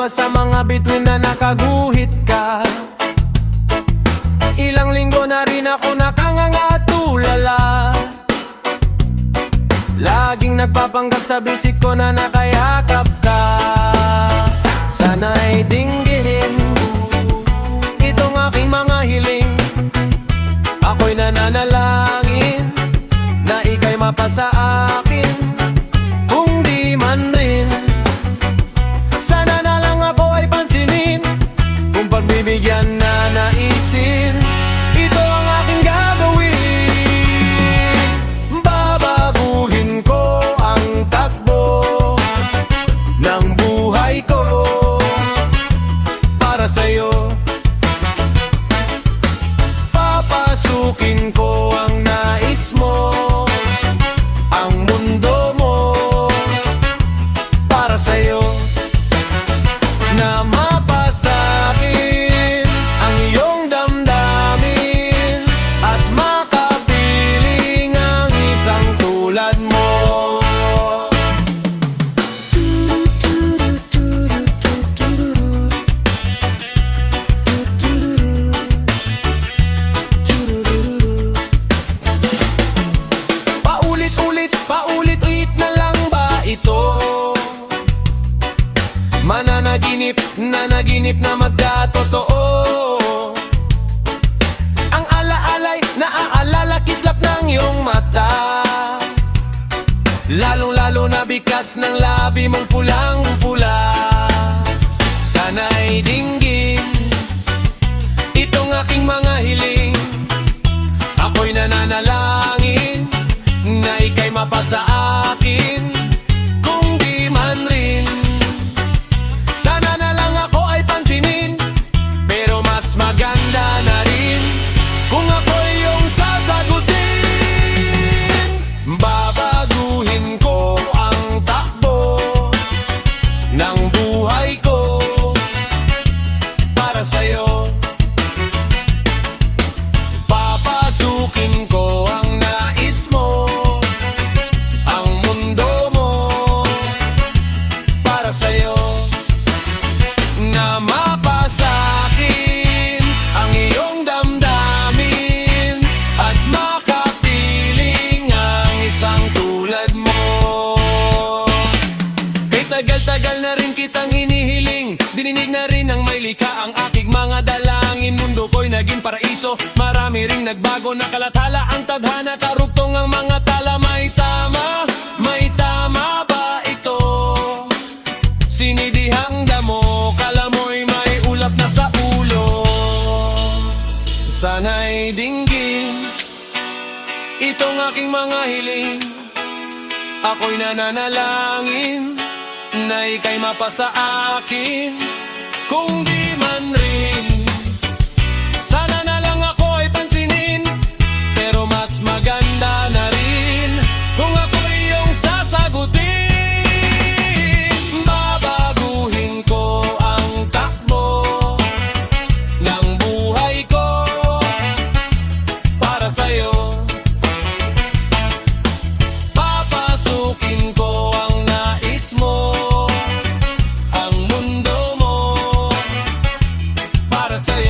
sa mga bituin na nakaguhit ka. Ilang linggo na rin ako nakangangatulala. Laging nagpapanggap sa bisik ko na nakayakap ka. Sana'y dinggin itong aking mga hiling. Ako'y nananalangin na ika'y mapasa akin. Kung di man rin, sana na lang ako ay pansinin. Kung pagbibigyan na naisin, ito ang aking gagawin. Babaguhin ko ang takbo ng buhay ko para sa'yo. Papasukin ko ang nais mo, ang mundo mo para sa'yo. Na mapasakin ang iyong damdamin at makapiling ang isang tulad mo. Paulit-ulit na lang ba ito? Nanaginip na magkatotoo. Ang alaalay, naaalala kislap ng iyong mata. Lalong-lalo na bikas ng labi mong pulang-pula. Sana'y dinggin itong aking mga hiling. Ako'y nananalangin na ika'y mapasa akin. Kung di man rin, sana na lang ako ay pansinin. Pero mas maganda na rin kung ako'y iyong sasagutin. Babaguhin ko ang takbo ng buhay ko para sa'yo. Papasukin ko ang nais mo, ang mundo mo para sa'yo. Na mapasakin ang iyong damdamin at makapiling ang isang tulad mo. Kay tagal-tagal na rin kitang hinihiling, dininig na rin ng may likha ang aking mga dalangin. Mundo ko'y naging paraiso, marami ring nagbago, nakalathala ang tadhana, karugtong ang mga tala. May tama ba ito? Sinidihang damo, kalamoy may ulap na sa ulo. Sana'y dinggin itong aking mga hiling. Ako'y nananalangin na ika'y mapasa akin. Kung di man rin, sana na lang ako ay pansinin. Pero mas maganda na rin kung ako'y iyong sasagutin. Babaguhin ko ang takbo ng buhay ko para sa'yo. Papasukin ko ang nais mo, ang mundo mo para sa'yo.